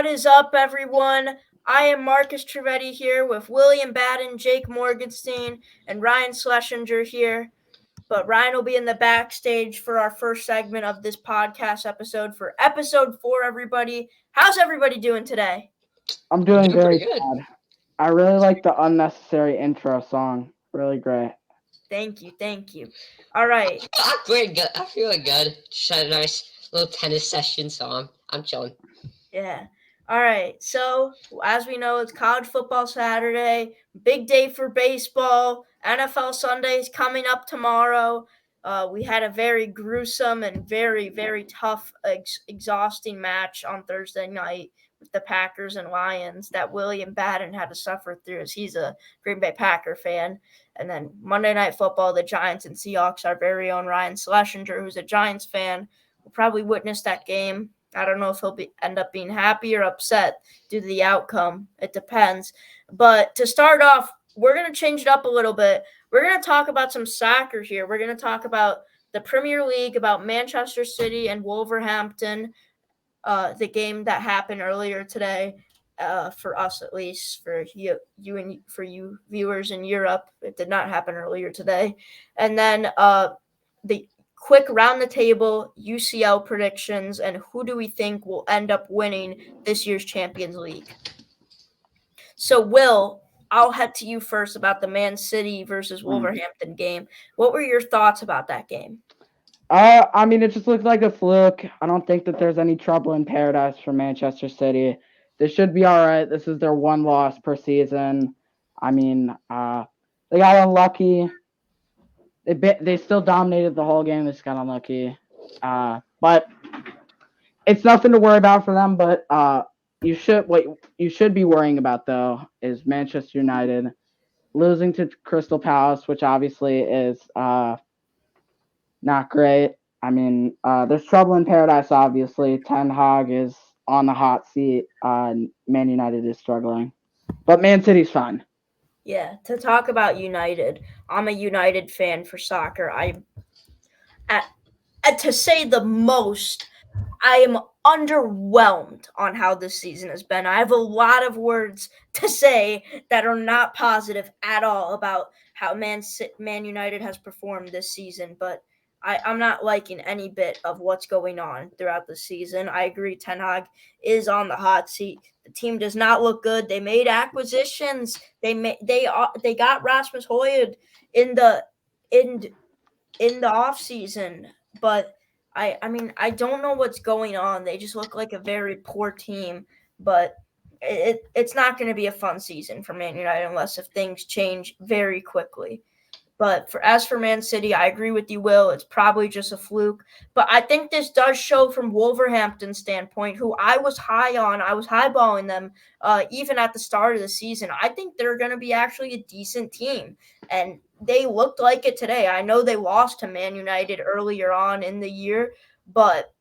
What is up, everyone? I am Markus Trivedi here with William Battin, Jake Morganstein, and Ryan Schlesinger here. But Ryan will be in the backstage for our first segment of this podcast episode for episode 4, everybody. How's everybody doing today? I'm doing very good. I really like the unnecessary intro song. Really great. Thank you. All right. I'm pretty good. I'm feeling good. Just had a nice little tennis session, so I'm chilling. Yeah. All right. So, as we know, it's college football Saturday, big day for baseball. NFL Sunday is coming up tomorrow. We had a very gruesome and very, very tough, exhausting match on Thursday night with the Packers and Lions that William Battin had to suffer through as he's a Green Bay Packer fan. And then Monday Night Football, the Giants and Seahawks, our very own Ryan Schlesinger, who's a Giants fan, will probably witness that game. I don't know if he'll end up being happy or upset due to the outcome. It depends. But to start off, we're going to change it up a little bit. We're going to talk about some soccer here. We're going to talk about the Premier League, about Manchester City and Wolverhampton, the game that happened earlier today, for us at least, for you viewers in Europe. It did not happen earlier today. And then the quick round the table UCL predictions and who do we think will end up winning this year's Champions League. So, Will, I'll head to you first about the Man City versus Wolverhampton game. What were your thoughts about that game? It just looked like a fluke. I don't think that there's any trouble in paradise for Manchester City. This should be all right. This is their one loss per season. They got unlucky. They still dominated the whole game. They just got unlucky. But it's nothing to worry about for them. But what you should be worrying about, though, is Manchester United losing to Crystal Palace, which obviously is not great. There's trouble in paradise, obviously. Ten Hag is on the hot seat. Man United is struggling. But Man City's fine. Yeah, to talk about United, I'm a United fan for soccer. To say the most, I am underwhelmed on how this season has been. I have a lot of words to say that are not positive at all about how Man United has performed this season, but I'm not liking any bit of what's going on throughout the season. I agree Ten Hag is on the hot seat. The team does not look good. They made acquisitions. They got Rasmus Højlund in the off season, but I don't know what's going on. They just look like a very poor team, but it's not going to be a fun season for Man United unless if things change very quickly. But as for Man City, I agree with you, Will. It's probably just a fluke. But I think this does show from Wolverhampton's standpoint, who I was high on. I was highballing them even at the start of the season. I think they're going to be actually a decent team. And they looked like it today. I know they lost to Man United earlier on in the year, but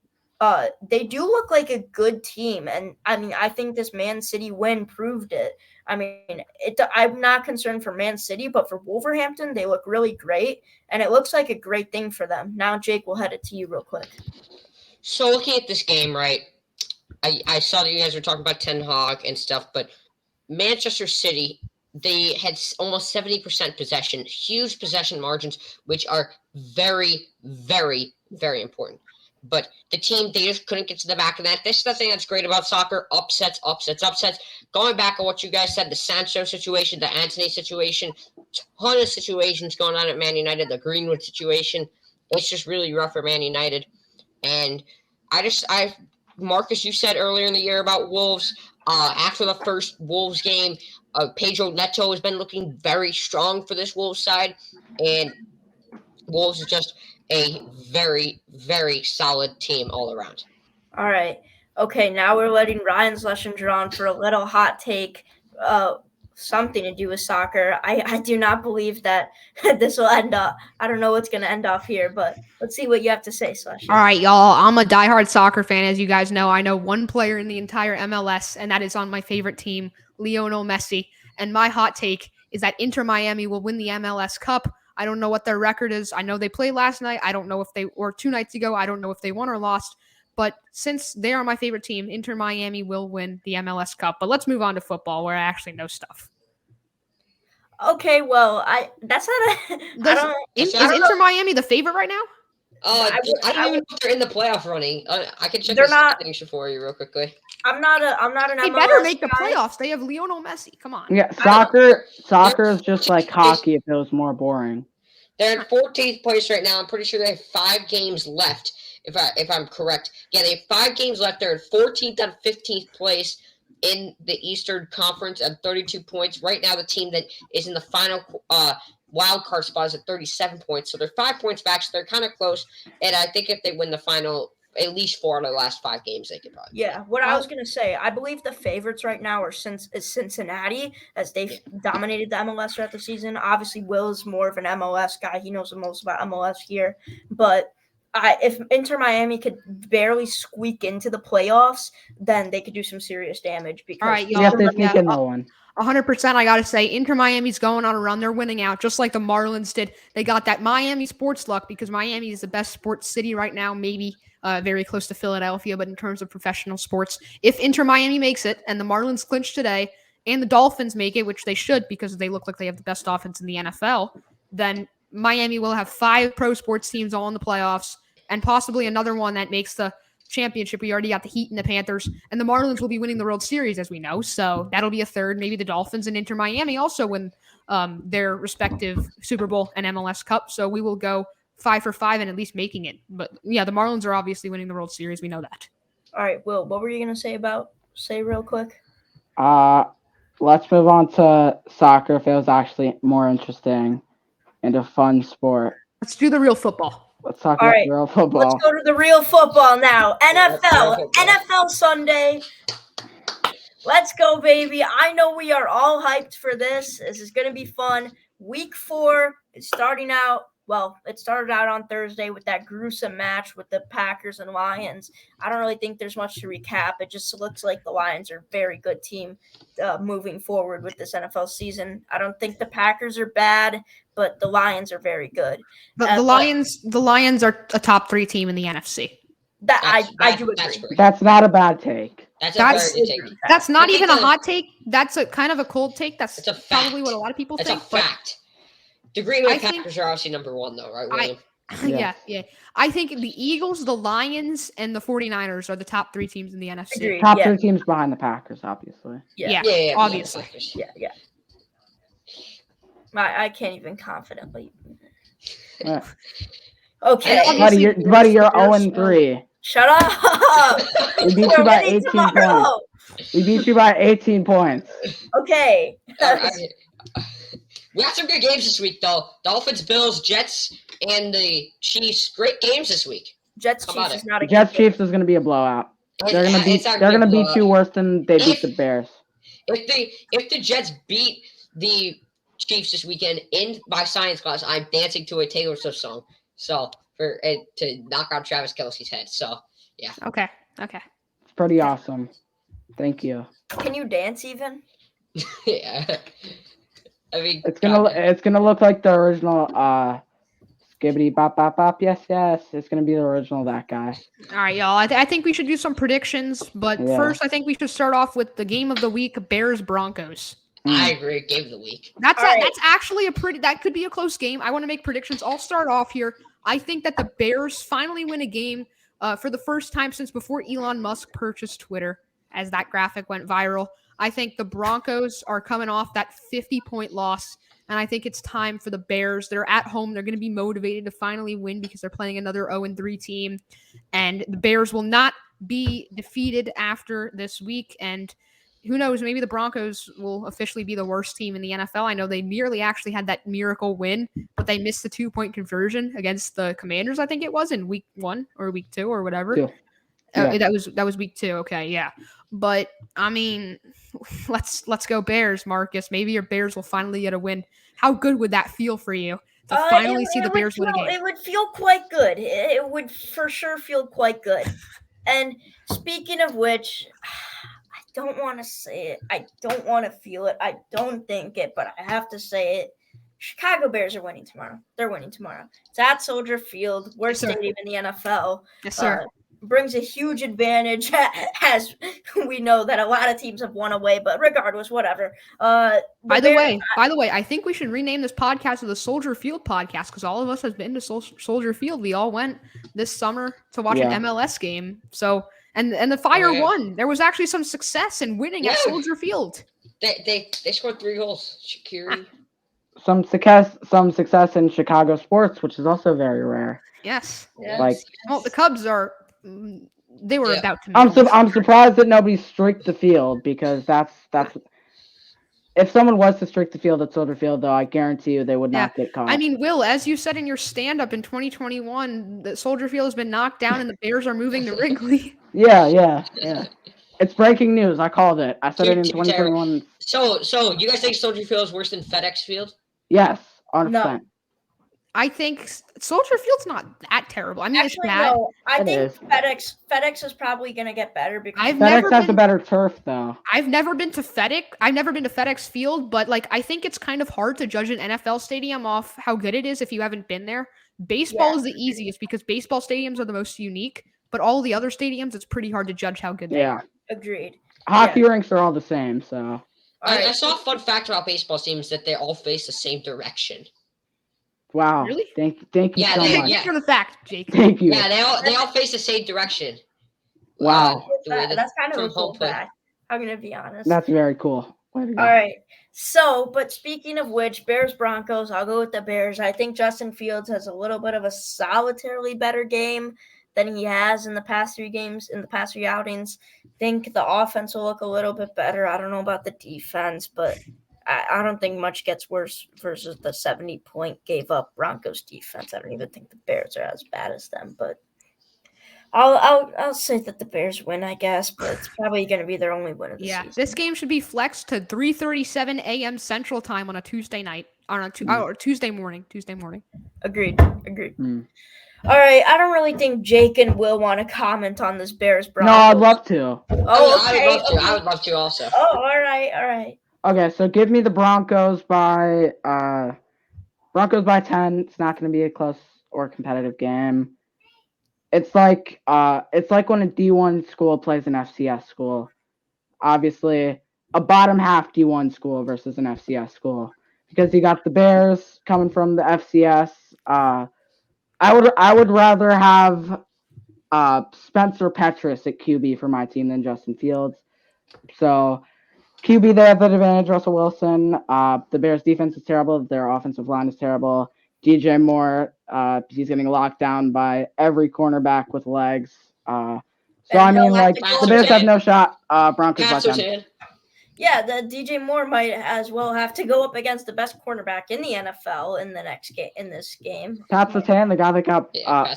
they do look like a good team. And, I think this Man City win proved it. I'm not concerned for Man City, but for Wolverhampton, they look really great, and it looks like a great thing for them. Now, Jake, we'll head it to you real quick. So, looking at this game, right, I saw that you guys were talking about Ten Hag and stuff, but Manchester City, they had almost 70% possession, huge possession margins, which are very, very, very important. But the team, they just couldn't get to the back of that. This is the thing that's great about soccer. Upsets. Going back on what you guys said, the Sancho situation, the Antony situation, ton of situations going on at Man United, the Greenwood situation. It's just really rough for Man United. And Marcus, you said earlier in the year about Wolves, after the first Wolves game, Pedro Neto has been looking very strong for this Wolves side. And Wolves is just a very, very solid team all around. All right. Okay, now we're letting Ryan Schlesinger on for a little hot take, something to do with soccer. I do not believe that this will end up. I don't know what's going to end off here, but let's see what you have to say, Schlesinger. All right, y'all. I'm a diehard soccer fan, as you guys know. I know one player in the entire MLS, and that is on my favorite team, Lionel Messi. And my hot take is that Inter Miami will win the MLS Cup. I don't know what their record is. I know they played last night. I don't know if they, or 2 nights ago, I don't know if they won or lost. But since they are my favorite team, Inter Miami will win the MLS Cup. But let's move on to football, where I actually know stuff. Okay, well, that's not a. I don't. Is I don't Inter know. Miami the favorite right now? I don't even know if they're in the playoff running. I can check They're the not- standings for you real quickly. I'm not an They MLS better make the guy. playoffs. They have Lionel Messi. Come on. Yeah, soccer is just like hockey if it was more boring. They're in 14th place right now. I'm pretty sure they have 5 games left, if I'm correct. Yeah, they have 5 games left. They're in 14th and 15th place in the Eastern Conference at 32 points. Right now, the team that is in the final wild card spot is at 37 points. So they're 5 points back, so they're kind of close. And I think if they win the final, at least 4 out of the last 5 games, they could probably. Yeah, what I was gonna say, I believe the favorites right now is Cincinnati, as they've dominated the MLS throughout the season. Obviously, Will's more of an MLS guy; he knows the most about MLS here. But if Inter Miami could barely squeak into the playoffs, then they could do some serious damage. Because All right, y'all. Yeah, if they sneak in no one. 100%, I got to say, Inter Miami's going on a run. They're winning out, just like the Marlins did. They got that Miami sports luck because Miami is the best sports city right now, maybe very close to Philadelphia, but in terms of professional sports, if Inter Miami makes it and the Marlins clinch today and the Dolphins make it, which they should because they look like they have the best offense in the NFL, then Miami will have 5 pro sports teams all in the playoffs and possibly another one that makes the championship. We already got the Heat and the Panthers, and the Marlins will be winning the World Series, as we know. So that'll be a third. Maybe the Dolphins and Inter Miami also win their respective Super Bowl and MLS Cup. So we will go 5 for 5 and at least making it. But yeah, the Marlins are obviously winning the World Series. We know that. all right, Will, what were you gonna say real quick? Let's move on to soccer if it was actually more interesting and a fun sport. Let's do the real football. Let's talk All about right, real football. Let's go to the real football now. let's go NFL, football. NFL Sunday. Let's go, baby. I know we are all hyped for this. This is going to be fun. Week 4 is starting out. Well, it started out on Thursday with that gruesome match with the Packers and Lions. I don't really think there's much to recap. It just looks like the Lions are a very good team moving forward with this NFL season. I don't think the Packers are bad, but the Lions are very good. But the Lions are a top 3 team in the NFC. I do agree. great. That's not a bad take. That's That's- a very good take. That's not I think even a that- hot take. That's a kind of a cold take. That's It's a fact. probably what a lot of people It's think. a but fact. The Green Bay I think- Packers are obviously number 1, though, right, William? Yeah. I think the Eagles, the Lions, and the 49ers are the top 3 teams in the NFC. Agreed. Top Yeah. 3 teams behind the Packers, obviously. Yeah, Yeah, obviously. Packers. Yeah. I can't even confidently. Yeah. Okay. And Buddy, you're 0-3. Shut up. We beat you by 18 points. We beat you by 18 points. Okay. We got some good games this week, though. Dolphins, Bills, Jets, and the Chiefs. Great games this week. Jets How about Chiefs is it? not a Jets good game. Chiefs is gonna be a blowout. They're gonna It's not They're gonna be a beat you blowout. worse than they beat the Bears. If the Jets beat the Chiefs this weekend in my science class, I'm dancing to a Taylor Swift song. So to knock out Travis Kelce's head. So yeah. Okay. It's pretty awesome. Thank you. Can you dance even? Yeah. I mean, It's gonna look like the original Skibbity Bop Bop Bop. Yes. It's gonna be the original that guy. All right, y'all. I think we should do some predictions, but Yeah. first, I think we should start off with the game of the week: Bears Broncos. I agree. Game of the week. That's All right. that's actually that could be a close game. I want to make predictions. I'll start off here. I think that the Bears finally win a game for the first time since before Elon Musk purchased Twitter, as that graphic went viral. I think the Broncos are coming off that 50-point loss, and I think it's time for the Bears. They're at home. They're going to be motivated to finally win because they're playing another 0-3 team, and the Bears will not be defeated after this week. And who knows, maybe the Broncos will officially be the worst team in the NFL. I know they nearly actually had that miracle win, but they missed the 2-point conversion against the Commanders, I think it was, in week 1 or week 2 or whatever. Two. Yeah. That was week 2. Okay, yeah. But I mean, let's go Bears, Marcus. Maybe your Bears will finally get a win. How good would that feel for you to finally see the Bears win a game? It would feel quite good. It would for sure feel quite good. And speaking of which, I don't want to say it. I don't want to feel it. I don't think it, but I have to say it. Chicago Bears are winning tomorrow. They're winning tomorrow. It's at Soldier Field, worst Yes, sir. stadium in the NFL. Yes, sir. brings a huge advantage, as we know that a lot of teams have won away. But regardless, whatever. By the way, I think we should rename this podcast to the Soldier Field podcast because all of us have been to Soldier Field. We all went this summer to watch an MLS game. So and the Fire won. There was actually some success in winning at Soldier Field. They scored 3 goals. Shaqiri. Some success in Chicago sports, which is also very rare. Yes. Like, well, the Cubs are. They were about to. I'm surprised that nobody streaked the field because that's. If someone was to streak the field at Soldier Field, though, I guarantee you they would not get caught. I mean, Will, as you said in your stand-up in 2021, the Soldier Field has been knocked down and the Bears are moving to Wrigley. Yeah. It's breaking news. I called it. I said it in 2021. So you guys think Soldier Field is worse than FedEx Field? Yes, 100%. No. I think Soldier Field's not that terrible. I mean, Actually, it's bad. no. I think is. FedEx is probably going to get better because FedEx has a better turf, though. I've never been to FedEx. I've never been to FedEx Field, but like I think it's kind of hard to judge an NFL stadium off how good it is if you haven't been there. Baseball is the easiest because baseball stadiums are the most unique, but all the other stadiums, it's pretty hard to judge how good they are. Agreed. Hockey rinks are all the same, so. I saw a fun fact about baseball teams that they all face the same direction. Wow. Really? Thank you so much. Thank you for the fact, Jake. Thank you. Yeah, they all face the same direction. Wow. That's kind of a cool fact. I'm going to be honest. That's very cool. All right. So, but speaking of which, Bears-Broncos, I'll go with the Bears. I think Justin Fields has a little bit of a solitarily better game than he has in the past 3 games, in the past 3 outings. Think the offense will look a little bit better. I don't know about the defense, but I don't think much gets worse versus the 70-point gave up Broncos defense. I don't even think the Bears are as bad as them, but I'll say that the Bears win, I guess, but it's probably going to be their only win of the season. This game should be flexed to 3:37 a.m. Central Time on a Tuesday night, or Tuesday morning. Agreed. All right, I don't really think Jake and Will want to comment on this Bears-Broncos. No, I'd love to. Oh, okay. I would love to also. Oh, all right. Okay, so give me the Broncos by 10. It's not going to be a close or competitive game. It's like when a D1 school plays an FCS school. Obviously, a bottom half D1 school versus an FCS school because you got the Bears coming from the FCS. I would rather have Spencer Petras at QB for my team than Justin Fields. So QB, they have the advantage. Russell Wilson. The Bears' defense is terrible. Their offensive line is terrible. DJ Moore, he's getting locked down by every cornerback with legs. So I mean, like the Bears have no shot. Broncos by 10. Yeah, the DJ Moore might as well have to go up against the best cornerback in the NFL in the next game. In this game, Pat Surtain, the guy that got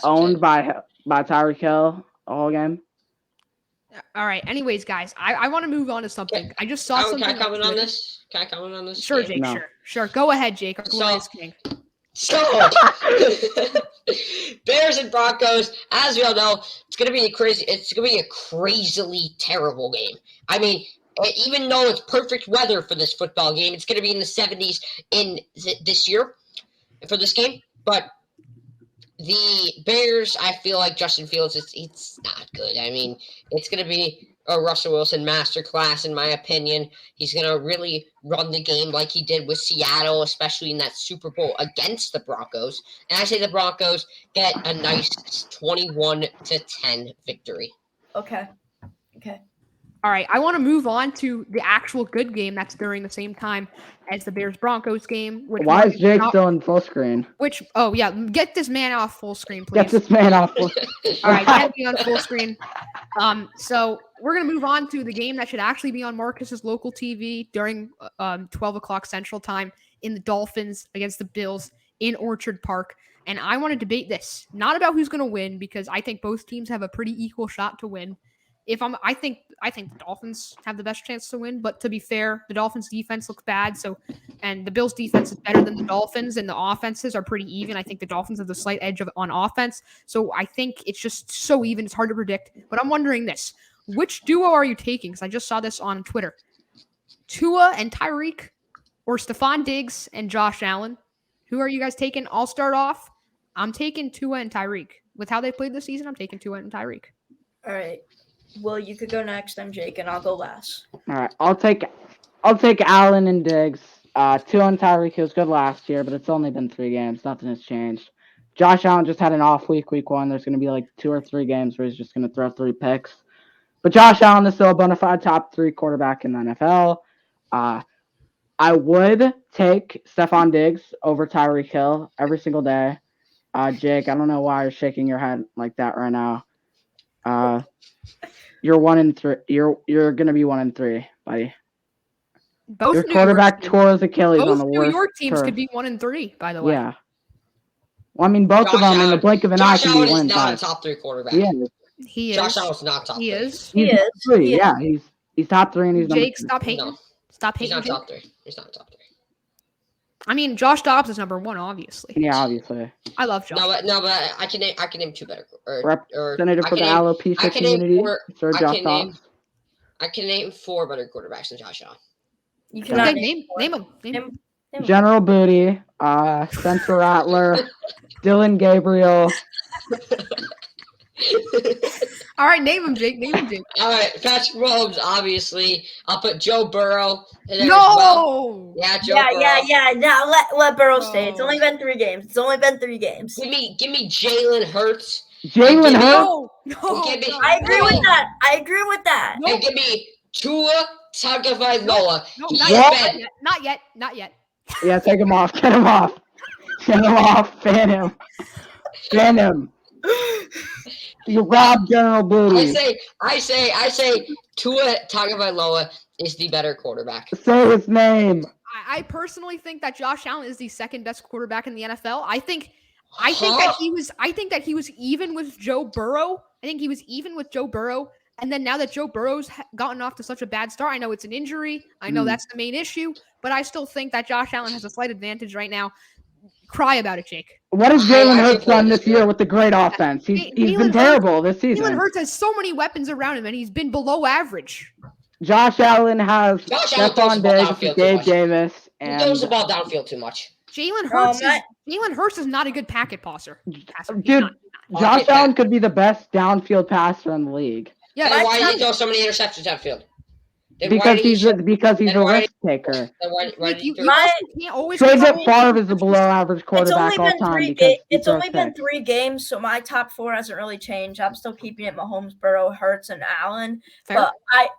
owned by Tyreek Hill all game. All right. Anyways, guys, I want to move on to something. I just saw something. Can I comment on this? Sure, Jake. No. Sure. Go ahead, Jake. Our glorious king. So, Bears and Broncos, as we all know, it's gonna be a crazily terrible game. I mean, even though it's perfect weather for this football game, it's gonna be in the 70s in this year for this game. But the Bears, I feel like Justin Fields, it's not good. I mean, it's gonna be a Russell Wilson masterclass, in my opinion. He's going to really run the game like he did with Seattle, especially in that Super Bowl against the Broncos. And I say the Broncos get a nice 21-10 victory. Okay. All right, I want to move on to the actual good game that's during the same time as the Bears-Broncos game. Why is Jake still in full screen? Get this man off full screen, please. Get this man off full screen. All right, get me on full screen. So we're going to move on to the game that should actually be on Marcus's local TV during 12 o'clock Central Time in the Dolphins against the Bills in Orchard Park. And I want to debate this, not about who's going to win, because I think both teams have a pretty equal shot to win. I think the Dolphins have the best chance to win, but to be fair, the Dolphins defense looks bad. And the Bills defense is better than the Dolphins, and the offenses are pretty even. I think the Dolphins have the slight edge on offense. So I think it's just so even. It's hard to predict, but I'm wondering this. Which duo are you taking? Because I just saw this on Twitter. Tua and Tyreek, or Stephon Diggs and Josh Allen? Who are you guys taking? I'll start off. I'm taking Tua and Tyreek. With how they played this season, I'm taking Tua and Tyreek. All right. Well, you could go next, then Jake, and I'll go last. All right, I'll take Allen and Diggs. Tua and Tyreek Hill was good last year, but it's only been 3 games. Nothing has changed. Josh Allen just had an off week 1. There's going to be like 2 or 3 games where he's just going to throw 3 picks. But Josh Allen is still a bona fide top 3 quarterback in the NFL. I would take Stephon Diggs over Tyreek Hill every single day. Jake, I don't know why you're shaking your head like that right now. You're 1-3. You're gonna be 1-3, buddy. Both Your New quarterback York tore his Achilles on both the New worst York teams turf. could be 1-3, by the way. Yeah. Well, I mean, both of Josh them in the Allen- blink of an eye Josh can be Allen is 1 not a 5. top 3 quarterback. Yeah, He is. Josh Allen's not top 3. He is. He is. 3. He is. Yeah, he's top 3 and he's number Jake, 3. stop hating. No. Stop He's hating. not Jake. top 3. He's not top 3. I mean, Josh Dobbs is number 1, obviously. Yeah, obviously. I love Josh. No, but I can name 2 better. Representative I for the can name- alopecia I can name community, 4 Sir I Josh can name- Dobbs. I can name 4 better quarterbacks than Josh Allen. You Okay, cannot name them. Name- General Booty, Spencer Rattler, Dylan Gabriel. All right, name him, Jake. Name him, Jake. All right, Patrick Mahomes, obviously. I'll put Joe Burrow in there as well. No. Yeah, Joe Yeah, Burrow. yeah. Now let Burrow stay. It's Oh. only been 3 games. Give me Jalen Hurts. Jalen Give me- Hurts. No. Give me- no, I agree no. with that. I agree with that. No. And give me Tua Tagovailoa. No, He's not What? yet. Not yet. Not yet. Yeah, take him off. Get him off. Get him off. Fan him. Fan him. You robbed General Booty. I say Tua Tagovailoa is the better quarterback. Say his name. I personally think that Josh Allen is the second best quarterback in the NFL. I think that he was even with Joe Burrow. And then now that Joe Burrow's gotten off to such a bad start, I know it's an injury. I know that's the main issue, but I still think that Josh Allen has a slight advantage right now. Cry about it, Jake. What has I Jalen Hurts done this completely year with the great offense? He's Jalen been terrible this Jalen season. Hurts has so many weapons around him, and he's been below average. Josh Allen has Josh Allen throws Stephon the ball Diggs, downfield too Gabe much. Davis, He throws the and ball downfield too much. Jalen Oh, Hurts is not a good packet passer. He's dude, not. Josh Okay, Allen could be the best downfield passer in the league Yeah, Then my why did son- he throw so many interceptions downfield? Then why because did he he's show- a then why risk taker. then why Jake, did he you throw- also can't always Trey control- Favre is a below average It's only quarterback all been time 3 because games. he It's throws only been picks. 3 games, so my top 4 hasn't really changed. I'm still keeping it Mahomes, Burrow, Hurts, and Allen. Fair. But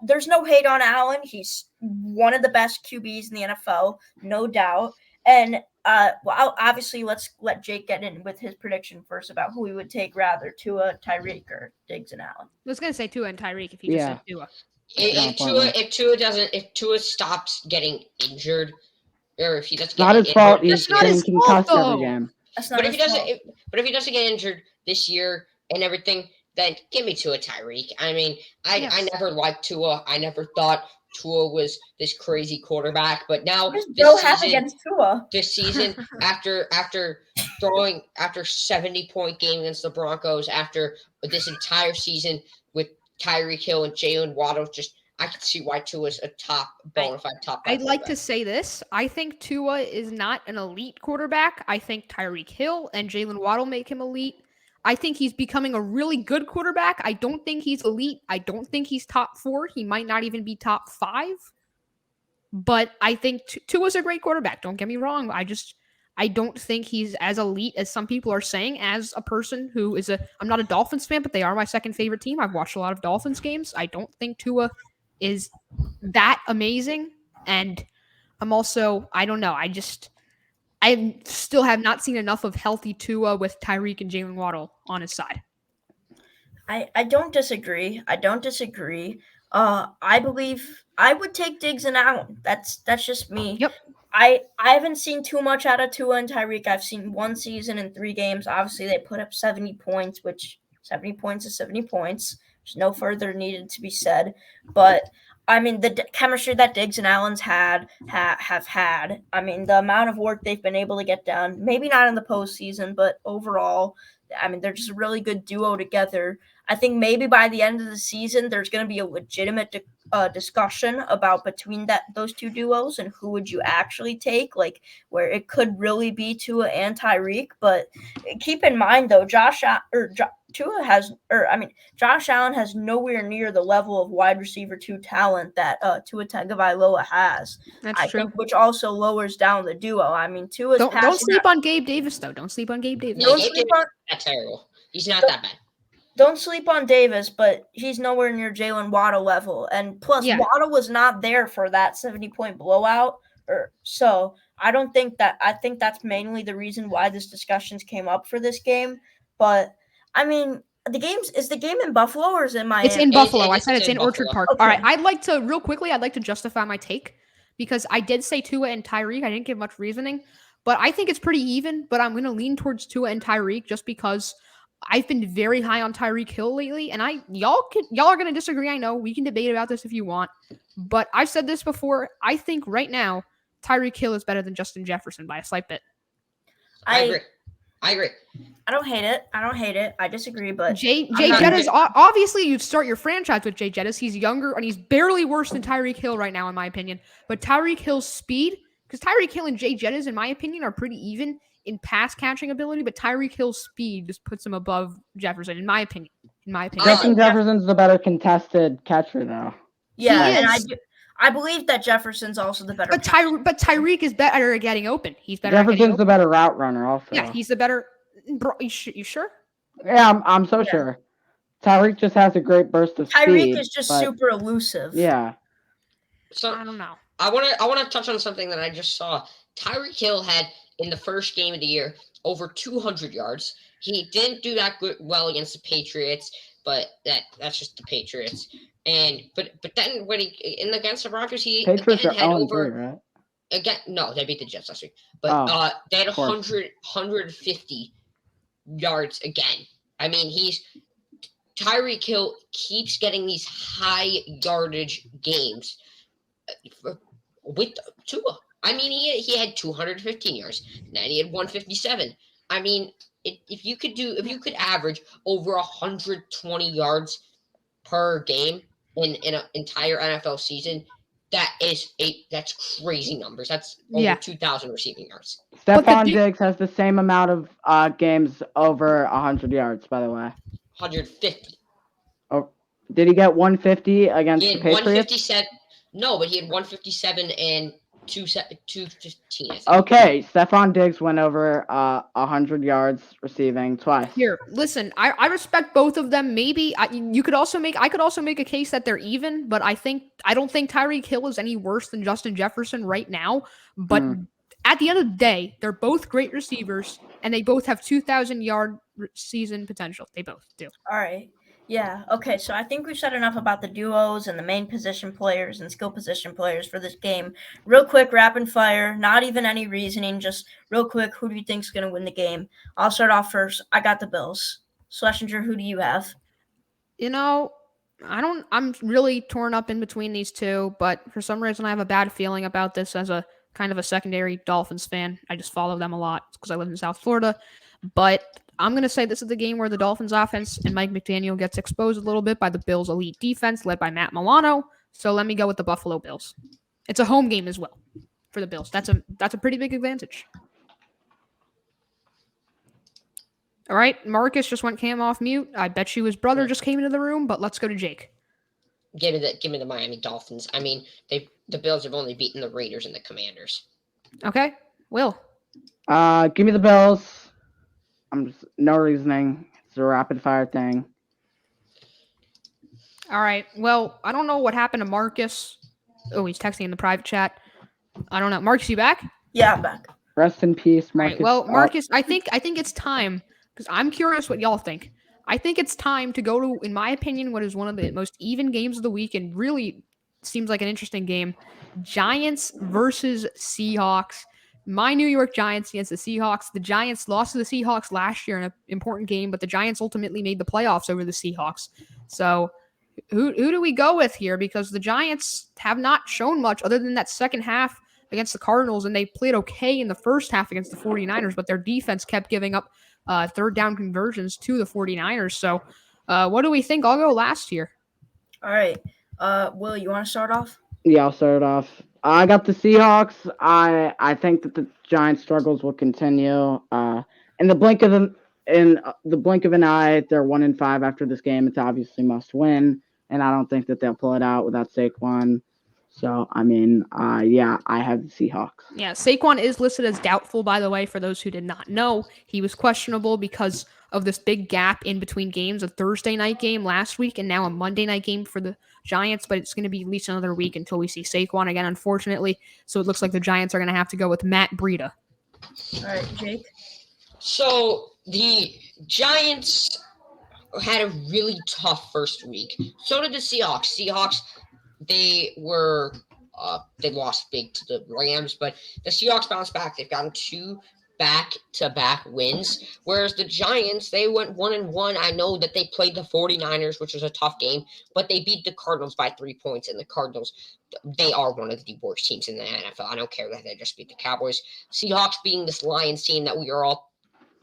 there's no hate on Allen. He's one of the best QBs in the NFL, no doubt. And obviously, let's let Jake get in with his prediction first about who he would take rather, Tua, Tyreek, or Diggs and Allen. I was gonna say Tua and Tyreek if he just said Tua. If Tua stops getting injured, or if he doesn't Not get his fault. injured, He's not getting his concussed fault, every though. game. That's not but if his fault. he doesn't get injured this year and everything, then give me Tua Tyreek. I mean, I Yes. never liked Tua. I never thought Tua was this crazy quarterback, but now What does Bill this have season, against Tua? this season after 70-point game against the Broncos, after this entire season with Tyreek Hill and Jalen Waddle, I can see why Tua's a bona fide top 5 I'd like to quarterback. say this. I think Tua is not an elite quarterback. I think Tyreek Hill and Jalen Waddle make him elite. I think he's becoming a really good quarterback. I don't think he's elite. I don't think he's top 4. He might not even be top 5. But I think Tua's a great quarterback. Don't get me wrong. I don't think he's as elite as some people are saying. As a person who is I'm not a Dolphins fan, but they are my second favorite team. I've watched a lot of Dolphins games. I don't think Tua is that amazing. And I'm also, I don't know. I still have not seen enough of healthy Tua with Tyreek and Jalen Waddle on his side. I don't disagree. I believe I would take Diggs and Allen. That's just me. Yep. I haven't seen too much out of Tua and Tyreek. I've seen 1 season and 3 games. Obviously, they put up 70 points, which 70 points is 70 points. There's no further needed to be said. But I mean, the chemistry that Diggs and Allen's have had. I mean, the amount of work they've been able to get done. Maybe not in the postseason, but overall, I mean, they're just a really good duo together. I think maybe by the end of the season, there's going to be a legitimate discussion about between those two duos and who would you actually take, like where it could really be Tua and Tyreek. But keep in mind though, Josh Allen has nowhere near the level of wide receiver 2 talent that Tua Tagovailoa has. That's true. Think, which also lowers down the duo. I mean, Tua's don't sleep on Gabe Davis though. Don't sleep on Gabe Davis. Yeah, Gabe Davis is not terrible. He's not that bad. Don't sleep on Davis, but he's nowhere near Jalen Waddle level. And plus, Waddle was not there for that 70-point blowout. So I think that's mainly the reason why this discussions came up for this game. But I mean, the game in Buffalo or is it in Miami? It's in Buffalo. I said it's in Orchard Park. Okay. All right. I'd like to justify my take because I did say Tua and Tyreek. I didn't give much reasoning, but I think it's pretty even. But I'm going to lean towards Tua and Tyreek just because I've been very high on Tyreek Hill lately, and y'all are going to disagree. I know we can debate about this if you want, but I've said this before. I think right now Tyreek Hill is better than Justin Jefferson by a slight bit. I agree. I don't hate it. I disagree, but Jay Jettis, obviously you'd start your franchise with Jay Jettis. He's younger and he's barely worse than Tyreek Hill right now, in my opinion. But Tyreek Hill's speed, because Tyreek Hill and Jay Jettis, in my opinion, are pretty even in pass catching ability, but Tyreek Hill's speed just puts him above Jefferson, in my opinion. Justin Jefferson's the better contested catcher now. Yeah, and I believe that Jefferson's also the better. But Tyreek is better at getting open. He's better. Jefferson's the better route runner, also. Yeah, he's the better. Bro, you sure? Yeah, I'm so sure. Tyreek just has a great burst of speed. Tyreek is just super elusive. Yeah. So I don't know. I want to touch on something that I just saw. Tyreek Hill had in the first game of the year over 200 yards. He didn't do that well against the Patriots, but that's just the Patriots. And but then when against the Broncos, he Patriots again had over 3, right? Again. No, they beat the Jets last week, but they had 150 yards again. I mean, Tyreek Hill keeps getting these high yardage games with Tua. I mean, he had 215 yards, and then he had 157. I mean, if you could average over 120 yards per game in an entire NFL season, that's crazy numbers. That's over 2,000 receiving yards. Stephon Diggs has the same amount of games over 100 yards, by the way. 150. Oh, did he get 150 against the Patriots? 157. No, but he had 157 and 215. Okay, Stephon Diggs went over 100 yards receiving twice. Here, listen, I respect both of them. Maybe I could also make a case that they're even, but I don't think Tyreek Hill is any worse than Justin Jefferson right now. But at the end of the day, they're both great receivers, and they both have 2,000-yard season potential. They both do. All right. Yeah. Okay. So I think we've said enough about the duos and the main position players and skill position players for this game. Real quick, rapid fire, not even any reasoning, just real quick. Who do you think is going to win the game? I'll start off first. I got the Bills. Schlesinger, who do you have? I'm really torn up in between these two, but for some reason I have a bad feeling about this as a kind of a secondary Dolphins fan. I just follow them a lot because I live in South Florida, but I'm going to say this is the game where the Dolphins offense and Mike McDaniel gets exposed a little bit by the Bills' elite defense led by Matt Milano. So let me go with the Buffalo Bills. It's a home game as well for the Bills. That's a pretty big advantage. All right, Marcus just went cam off mute. I bet you his brother just came into the room, but let's go to Jake. Give me the Miami Dolphins. I mean, the Bills have only beaten the Raiders and the Commanders. Okay, Will. Give me the Bills. I'm just no reasoning. It's a rapid fire thing. All right. Well, I don't know what happened to Marcus. Oh, he's texting in the private chat. I don't know. Marcus, you back? Yeah, I'm back. Rest in peace, Marcus. Right, well, Marcus, I think it's time because I'm curious what y'all think. I think it's time to go to, in my opinion, what is one of the most even games of the week and really seems like an interesting game. Giants versus Seahawks. My New York Giants against the Seahawks. The Giants lost to the Seahawks last year in an important game, but the Giants ultimately made the playoffs over the Seahawks. So who do we go with here? Because the Giants have not shown much other than that second half against the Cardinals, and they played okay in the first half against the 49ers, but their defense kept giving up third down conversions to the 49ers. So What do we think? I'll go last here. All right. Will, you want to start off? Yeah, I'll start off. I got the Seahawks. I think that the Giants' struggles will continue. In the blink of an eye, they're 1-5 after this game. It's obviously must win, and I don't think that they'll pull it out without Saquon. So yeah, I have the Seahawks. Yeah, Saquon is listed as doubtful, by the way, for those who did not know. He was questionable because of this big gap in between games, a Thursday night game last week and now a Monday night game for the Giants, but it's going to be at least another week until we see Saquon again, unfortunately. So it looks like the Giants are going to have to go with Matt Breida. All right, Jake. So the Giants had a really tough first week. So did the Seahawks. They lost big to the Rams, but the Seahawks bounced back. They've gotten 2 back-to-back wins, whereas the Giants, they went 1-1. I know that they played the 49ers, which was a tough game, but they beat the Cardinals by 3 points, and the Cardinals, they are one of the worst teams in the NFL. I don't care that they just beat the Cowboys. Seahawks beating this Lions team that we are all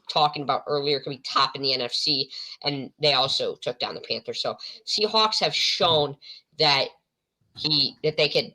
talking about earlier could be top in the NFC, and they also took down the Panthers. So Seahawks have shown that they could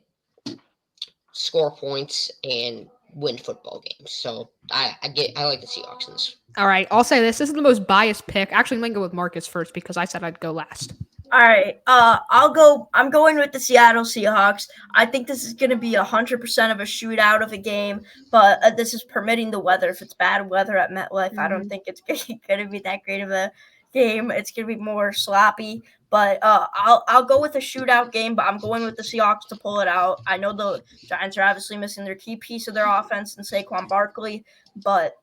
score points and win football games. So I like the Seahawks in this. All right, I'll say this. This is the most biased pick. Actually, I'm going to go with Marcus first because I said I'd go last. All right. I'm going with the Seattle Seahawks. I think this is going to be 100% of a shootout of a game, but this is permitting the weather. If it's bad weather at MetLife, I don't think it's going to be that great of a game. It's going to be more sloppy. But I'll go with a shootout game, but I'm going with the Seahawks to pull it out. I know the Giants are obviously missing their key piece of their offense in Saquon Barkley, but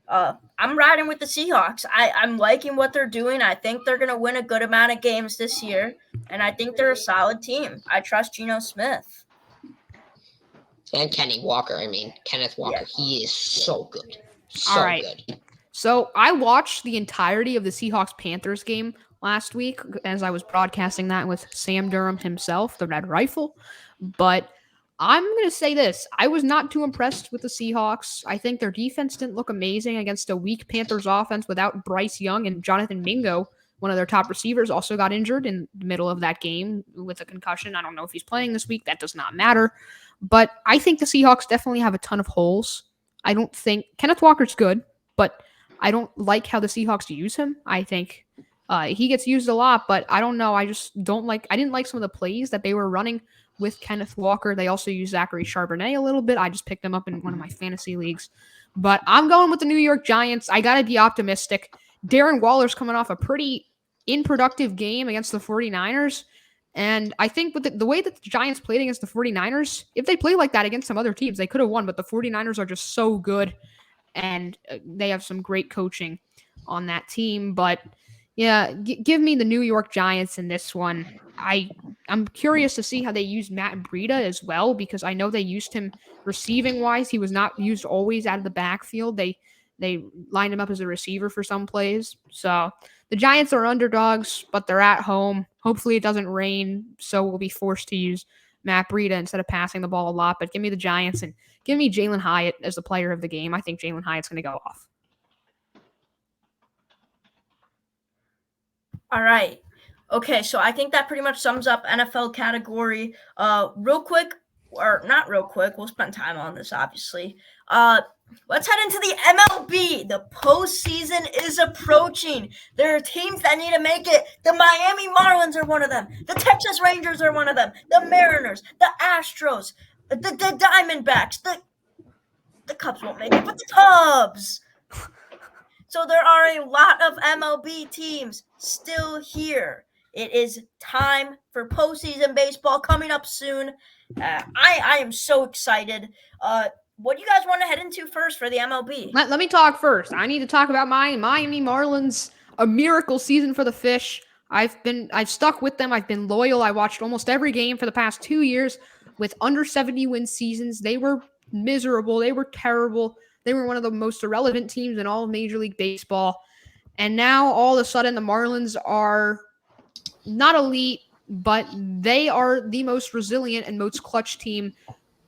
I'm riding with the Seahawks. I'm liking what they're doing. I think they're going to win a good amount of games this year, and I think they're a solid team. I trust Geno Smith. And Kenneth Walker. Yeah. He is so good. All right. Good. So I watched the entirety of the Seahawks-Panthers game last week as I was broadcasting that with Sam Durham himself, the Red Rifle. But I'm going to say this. I was not too impressed with the Seahawks. I think their defense didn't look amazing against a weak Panthers offense without Bryce Young, and Jonathan Mingo, one of their top receivers, also got injured in the middle of that game with a concussion. I don't know if he's playing this week. That does not matter. But I think the Seahawks definitely have a ton of holes. I don't think Kenneth Walker's good, but I don't like how the Seahawks use him. I think he gets used a lot, but I don't know. I didn't like some of the plays that they were running with Kenneth Walker. They also used Zachary Charbonnet a little bit. I just picked him up in one of my fantasy leagues. But I'm going with the New York Giants. I got to be optimistic. Darren Waller's coming off a pretty unproductive game against the 49ers. And I think with the way that the Giants played against the 49ers, if they play like that against some other teams, they could have won. But the 49ers are just so good, and they have some great coaching on that team. But yeah, give me the New York Giants in this one. I'm curious to see how they use Matt Breida as well, because I know they used him receiving-wise. He was not used always out of the backfield. They lined him up as a receiver for some plays. So the Giants are underdogs, but they're at home. Hopefully it doesn't rain, so we'll be forced to use Matt Breida instead of passing the ball a lot. But give me the Giants and give me Jalen Hyatt as the player of the game. I think Jalen Hyatt's going to go off. All right. Okay, so I think that pretty much sums up NFL category. Real quick, or not real quick, we'll spend time on this, obviously. Let's head into the MLB. The postseason is approaching. There are teams that need to make it. The Miami Marlins are one of them. The Texas Rangers are one of them. The Mariners, the Astros, the Diamondbacks, the Cubs won't make it, but the Cubs. So there are a lot of MLB teams still here. It is time for postseason baseball coming up soon. I am so excited. What do you guys want to head into first for the MLB? Let me talk first. I need to talk about my Miami Marlins. A miracle season for the Fish. I've stuck with them. I've been loyal. I watched almost every game for the past 2 years with under 70 win seasons. They were miserable. They were terrible. They were one of the most irrelevant teams in all of Major League Baseball. And now all of a sudden the Marlins are not elite, but they are the most resilient and most clutch team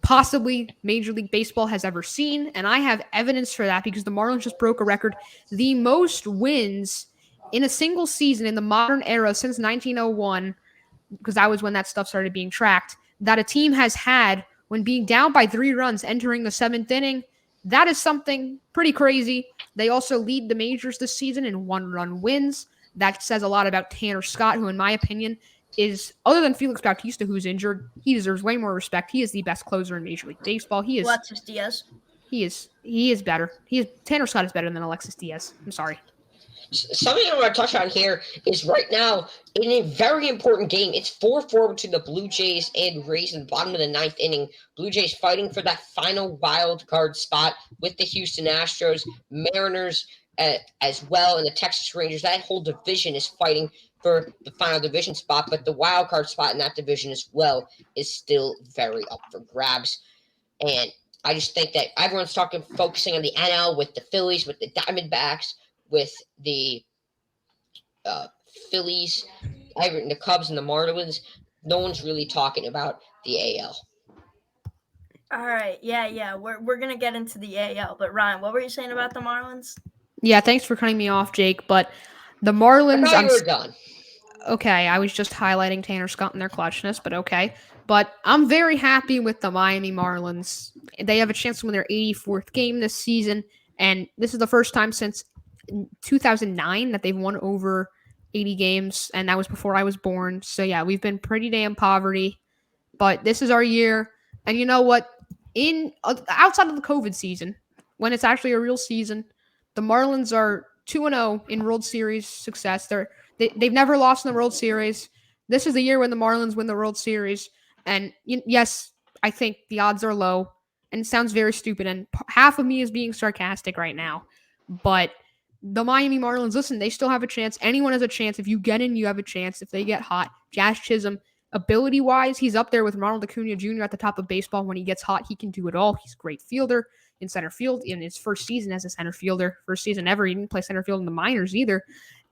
possibly Major League Baseball has ever seen. And I have evidence for that because the Marlins just broke a record. The most wins in a single season in the modern era since 1901, because that was when that stuff started being tracked, that a team has had when being down by 3 runs entering the 7th inning. That is something pretty crazy. They also lead the majors this season in 1-run wins. That says a lot about Tanner Scott, who, in my opinion, is, other than Felix Bautista, who's injured, he deserves way more respect. He is the best closer in Major League Baseball. Alexis Diaz. He is better. Tanner Scott is better than Alexis Diaz. I'm sorry. Something I want to touch on here is right now in a very important game. It's 4-4 between the Blue Jays and Rays in the bottom of the 9th inning. Blue Jays fighting for that final wild card spot with the Houston Astros, Mariners as well, and the Texas Rangers. That whole division is fighting for the final division spot, but the wild card spot in that division as well is still very up for grabs. And I just think that everyone's focusing on the NL with the Phillies, with the Diamondbacks, with the Phillies, the Cubs, and the Marlins. No one's really talking about the AL. All right, yeah. We're gonna get into the AL, but Ryan, what were you saying about the Marlins? Yeah, thanks for cutting me off, Jake. But the Marlins, I thought you were done. Okay, I was just highlighting Tanner Scott and their clutchness, but okay. But I'm very happy with the Miami Marlins. They have a chance to win their 84th game this season, and this is the first time since 2009 that they've won over 80 games, and that was before I was born. So yeah, we've been pretty damn poverty, but this is our year. And you know what? Outside of the COVID season, when it's actually a real season, the Marlins are 2-0 in World Series success. They've never lost in the World Series. This is the year when the Marlins win the World Series. And yes, I think the odds are low, and it sounds very stupid. And half of me is being sarcastic right now, but the Miami Marlins, listen, they still have a chance. Anyone has a chance. If you get in, you have a chance. If they get hot, Jazz Chisholm, ability-wise, he's up there with Ronald Acuna Jr. at the top of baseball. When he gets hot, he can do it all. He's a great fielder in center field in his first season as a center fielder, first season ever. He didn't play center field in the minors either.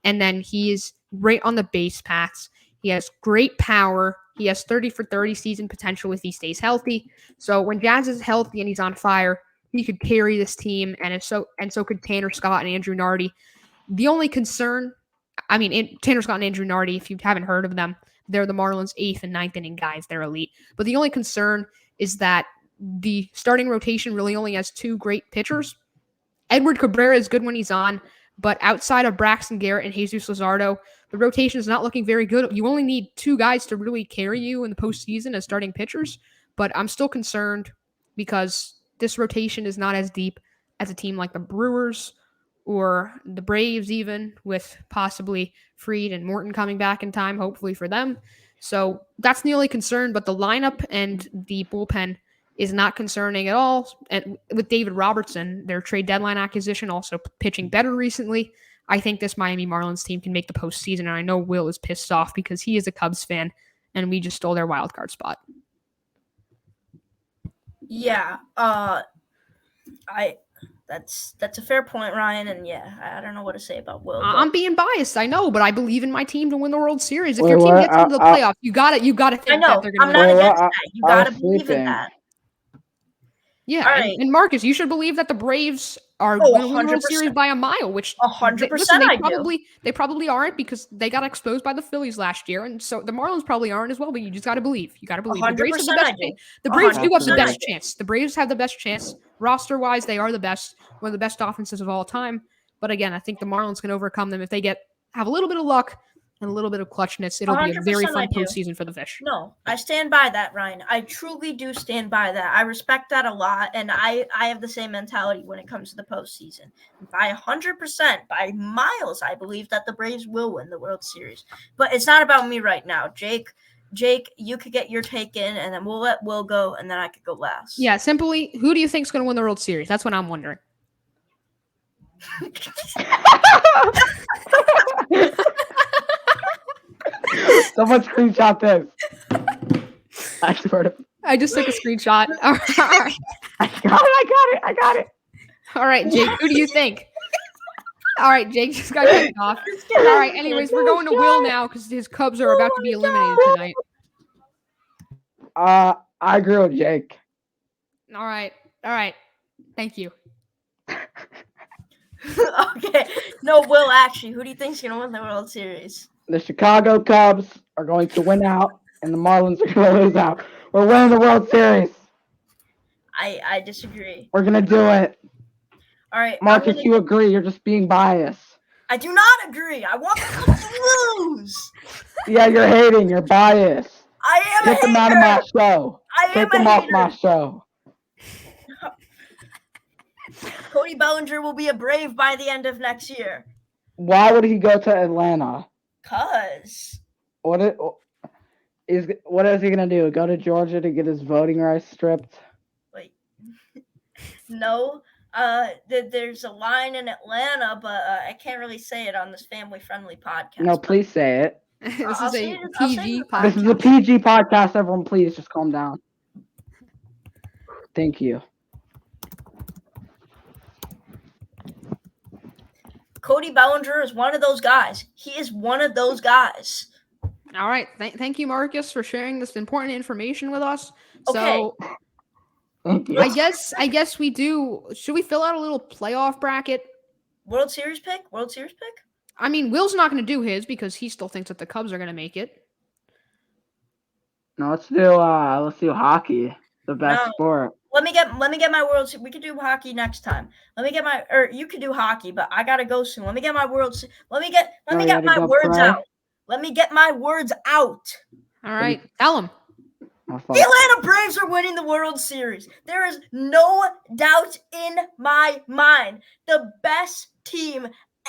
And then he is great on the base paths. He has great power. He has 30 for 30 season potential if he stays healthy. So when Jazz is healthy and he's on fire, he could carry this team, and so could Tanner Scott and Andrew Nardi. The only concern, Tanner Scott and Andrew Nardi, if you haven't heard of them, they're the Marlins' 8th and 9th inning guys. They're elite. But the only concern is that the starting rotation really only has 2 great pitchers. Edward Cabrera is good when he's on, but outside of Braxton Garrett and Jesus Luzardo, the rotation is not looking very good. You only need 2 guys to really carry you in the postseason as starting pitchers, but I'm still concerned because this rotation is not as deep as a team like the Brewers or the Braves, even with possibly Fried and Morton coming back in time, hopefully for them. So that's the only concern, but the lineup and the bullpen is not concerning at all. And with David Robertson, their trade deadline acquisition, also pitching better recently, I think this Miami Marlins team can make the postseason. And I know Will is pissed off because he is a Cubs fan and we just stole their wild card spot. Yeah, that's a fair point, Ryan, and yeah, I don't know what to say about Will. I'm being biased, I know, but I believe in my team to win the World Series. If your team gets into the playoffs, you gotta think that they're gonna win. I'm not against that. You gotta believe in that. Yeah, right. and Marcus, you should believe that the Braves are going to win the World Series by a mile, which 100% they probably aren't because they got exposed by the Phillies last year, and so the Marlins probably aren't as well. But you just got to believe. You got to believe. The Braves have the best chance. The Braves do have the best chance. The Braves have the best chance roster-wise. They are the best, one of the best offenses of all time. But again, I think the Marlins can overcome them if they have a little bit of luck and a little bit of clutchness. It'll be a very fun postseason for the Fish. No, I stand by that, Ryan. I truly do stand by that. I respect that a lot, and I have the same mentality when it comes to the postseason. By 100%, by miles, I believe that the Braves will win the World Series. But it's not about me right now. Jake, you could get your take in, and then we'll let Will go, and then I could go last. Yeah, simply, who do you think is going to win the World Series? That's what I'm wondering. Someone screenshot this. I swear to. I just took a screenshot. All right. I got it. All right, Jake, who do you think? All right, Jake just got cut off. All right, anyways, we're going to Will now because his Cubs are about to be eliminated tonight. I agree with Jake. All right. Thank you. Okay, No, Will, actually, who do you think's going to win the World Series? The Chicago Cubs are going to win out, and the Marlins are going to lose out. We're winning the World Series. I disagree. We're going to do it. All right. Marcus, you agree. You're just being biased. I do not agree. I want the Cubs to lose. Yeah, you're hating. You're biased. I am Get a them out of my show. I am Take a them off hater. my show. Cody Bellinger will be a Brave by the end of next year. Why would he go to Atlanta? What is he gonna do? Go to Georgia to get his voting rights stripped? Wait. No. There's a line in Atlanta, but I can't really say it on this family-friendly podcast. No, please say it. This I'll is say a it- I'll say PG it. podcast. This is a PG podcast. Everyone, please just calm down. Thank you. Cody Bellinger is one of those guys. He is one of those guys. All right. Thank you, Marcus, for sharing this important information with us. Okay. So Thank you. I guess we do. Should we fill out a little playoff bracket? World Series pick? I mean, Will's not going to do his because he still thinks that the Cubs are going to make it. No, let's do hockey. The best No. sport. Let me get my World Series. We could do hockey next time. You could do hockey, but I gotta go soon. Let me get my World Series. Let me get my words out. Let me get my words out. All right. Tell him. My The fault. Atlanta Braves are winning the World Series. There is no doubt in my mind. The best team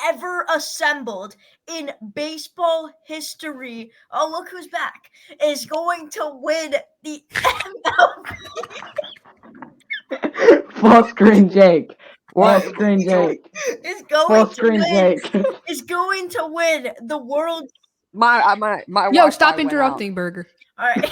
ever assembled in baseball history. Oh, look who's back. Is going to win the MLB. Full screen Jake. Full screen Jake. Is going Full to screen win. Jake. Is going to win the World. My Yo, Wi-Fi stop went interrupting, Burger. All right.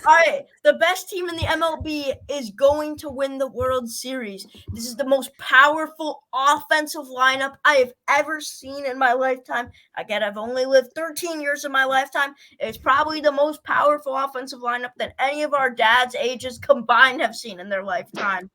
All right. The best team in the MLB is going to win the World Series. This is the most powerful offensive lineup I have ever seen in my lifetime. Again, I've only lived 13 years of my lifetime. It's probably the most powerful offensive lineup that any of our dads' ages combined have seen in their lifetime.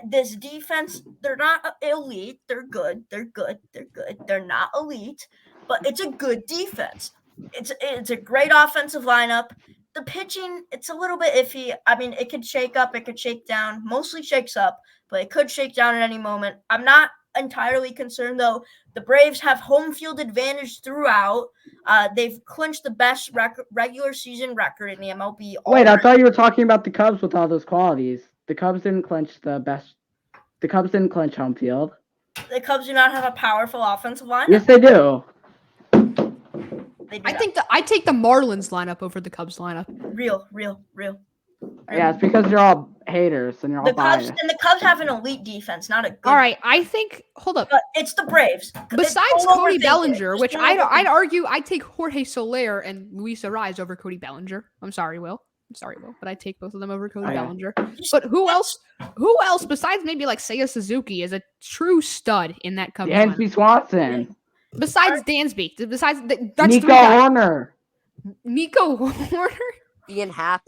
This defense, they're not elite. They're good. They're not elite, but it's a good defense. It's a great offensive lineup. The pitching, it's a little bit iffy. I mean, it could shake up, it could shake down. Mostly shakes up, but it could shake down at any moment. I'm not entirely concerned, though. The Braves have home field advantage throughout. They've clinched the best regular season record in the MLB. Wait, I thought you were talking about the Cubs with all those qualities. The Cubs didn't clinch the best. The Cubs didn't clinch home field. The Cubs do not have a powerful offensive lineup. Yes, they do. They do I not. think I take the Marlins lineup over the Cubs lineup. Real. Yeah, it's because you're all haters and you're all The Cubs biased. and the Cubs have an elite defense, not a good. All right, I think. Hold up. But it's the Braves. Besides Don't Cody overthink it. Bellinger, Just which don't I'd overthink it. argue, I'd take Jorge Soler and Luis Arraez over Cody Bellinger. I'm sorry, Will, but I'd take both of them over Cody Okay. Bellinger. But who else besides maybe like Seiya Suzuki is a true stud in that Cubs lineup? Dansby Swanson. Besides Dansby, that's Nico three guys. Horner. Nico Horner. Ian Happ.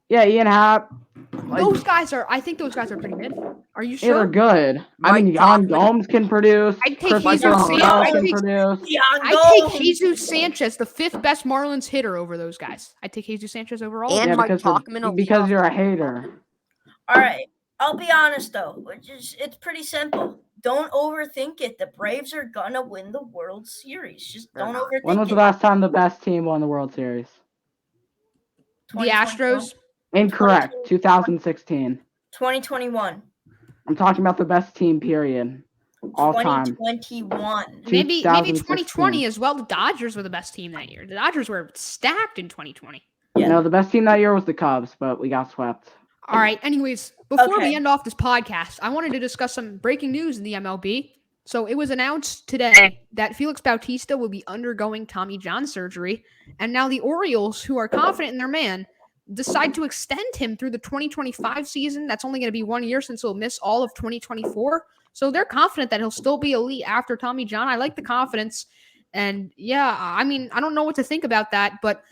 Yeah, Ian Happ. I think those guys are pretty good. Are you Yeah, they're sure? good. I mean, Mike Jan Hoffman. Gomes can produce. I'd take Christopher Jesus Morel Sanchez. can produce. I take Jesus Sanchez, the fifth best Marlins hitter, over those guys. I take Jesus Sanchez overall. And Yeah, Mike because, Tauchman, because you're a hater. All right. I'll be honest though. It's pretty simple. Don't overthink it. The Braves are gonna win the World Series. Just They're don't not. overthink When was the it. last time the best team won the World Series? The Astros. Incorrect. 2016. 2021. I'm talking about the best team, period. All time. 2021. Maybe 2016. 2020 as well. The Dodgers were the best team that year. The Dodgers were stacked in 2020. Yeah. No, the best team that year was the Cubs, but we got swept. All right. Anyways, before Okay. we end off this podcast, I wanted to discuss some breaking news in the MLB. So it was announced today that Felix Bautista will be undergoing Tommy John surgery, and now the Orioles, who are confident in their man, decide to extend him through the 2025 season. That's only going to be 1 year since he'll miss all of 2024. So they're confident that he'll still be elite after Tommy John. I like the confidence. And yeah, I mean, I don't know what to think about that, but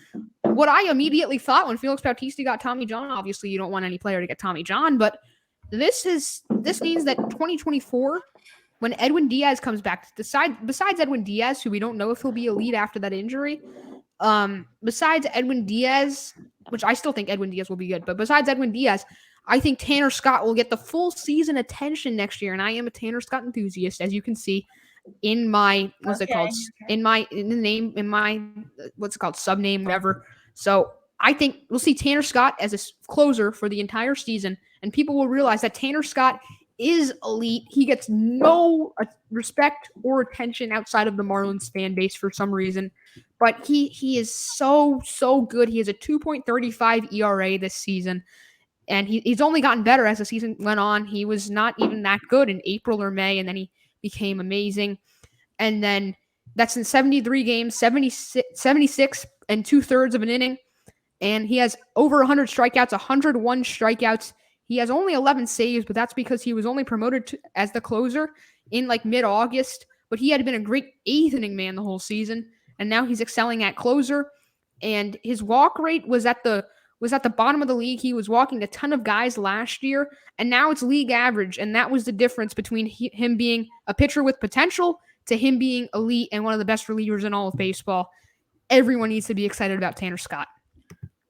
what I immediately thought when Felix Bautista got Tommy John, obviously you don't want any player to get Tommy John, but this means that 2024 when Edwin Diaz comes back, besides Edwin Diaz, who we don't know if he'll be elite after that injury, besides Edwin Diaz, which I still think Edwin Diaz will be good, but besides Edwin Diaz, I think Tanner Scott will get the full season attention next year, and I am a Tanner Scott enthusiast, as you can see in my what's it called in my what's it called subname whatever. So I think we'll see Tanner Scott as a closer for the entire season, and people will realize that Tanner Scott is elite. He gets no respect or attention outside of the Marlins fan base for some reason, but he is so good. He has a 2.35 ERA this season. And he's only gotten better as the season went on. He was not even that good in April or May, and then he became amazing. And then that's in 73 games, 76 and 2/3 of an inning. And he has over 100 strikeouts, 101 strikeouts. He has only 11 saves, but that's because he was only promoted as the closer in like mid-August. But he had been a great eighth inning man the whole season, and now he's excelling at closer. And his walk rate was at the bottom of the league. He was walking a ton of guys last year, and now it's league average. And that was the difference between him being a pitcher with potential to him being elite and one of the best relievers in all of baseball. Everyone needs to be excited about Tanner Scott.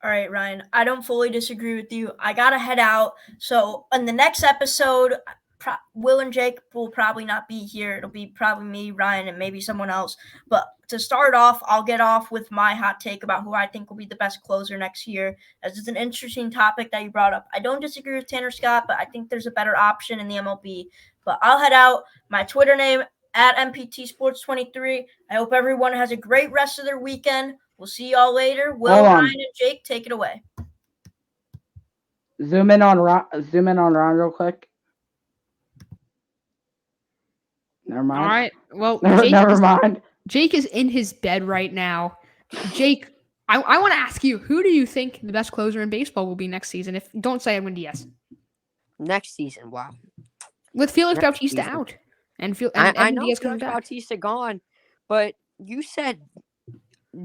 All right, Ryan, I don't fully disagree with you. I got to head out. So in the next episode, Will and Jake will probably not be here. It'll be probably me, Ryan, and maybe someone else. But to start off, I'll get off with my hot take about who I think will be the best closer next year, as it's an interesting topic that you brought up. I don't disagree with Tanner Scott, but I think there's a better option in the MLB. But I'll head out. My Twitter name, @MPTSports23. I hope everyone has a great rest of their weekend. We'll see y'all later. Will, Ryan, and Jake, take it away. Zoom in on Ron real quick. Never mind. All right. Well, never mind. Jake is in his bed right now. Jake, I want to ask you, who do you think the best closer in baseball will be next season? If don't say Edwin Diaz. Next season, wow. With Felix Bautista out. And I know Diaz Felix Bautista gone, but you said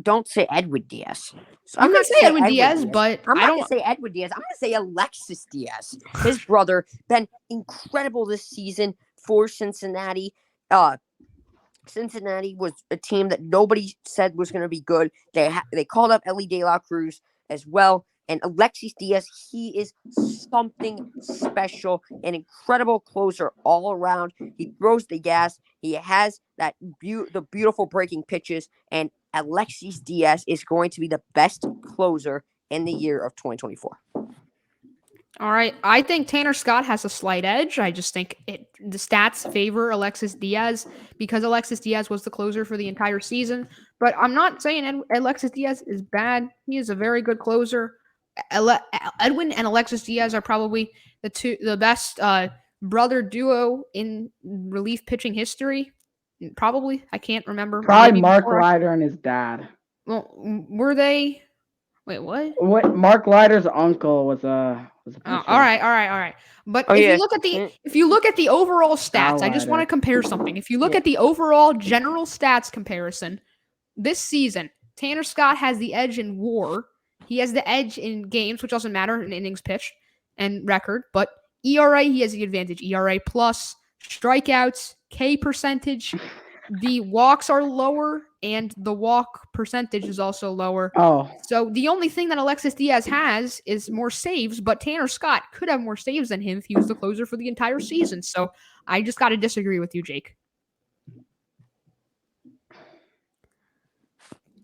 don't say Edwin Diaz. So I'm going to say Edwin Diaz, but I'm not going to say Edwin Diaz. I'm going to say Alexis Diaz. His brother, been incredible this season for Cincinnati. Cincinnati was a team that nobody said was going to be good. They called up Ellie De La Cruz as well. And Alexis Diaz, he is something special, an incredible closer all around. He throws the gas. He has the beautiful breaking pitches. And Alexis Diaz is going to be the best closer in the year of 2024. All right. I think Tanner Scott has a slight edge. I just think the stats favor Alexis Diaz because Alexis Diaz was the closer for the entire season. But I'm not saying Alexis Diaz is bad. He is a very good closer. Edwin and Alexis Diaz are probably the best brother duo in relief pitching history. Probably. I can't remember. Probably Mark Leiter and his dad. Well, were they? Wait, what? Mark Leiter's uncle was a all right. But if you look at the overall stats, I just want to compare something. If you look at the overall general stats comparison, this season, Tanner Scott has the edge in WAR. He has the edge in games, which doesn't matter in innings pitched and record. But ERA, he has the advantage. ERA plus, strikeouts, K percentage. The walks are lower, and the walk percentage is also lower. Oh. So the only thing that Alexis Diaz has is more saves, but Tanner Scott could have more saves than him if he was the closer for the entire season. So I just got to disagree with you, Jake.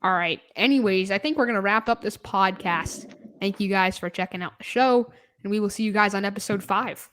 All right. Anyways, I think we're going to wrap up this podcast. Thank you guys for checking out the show, and we will see you guys on episode 5.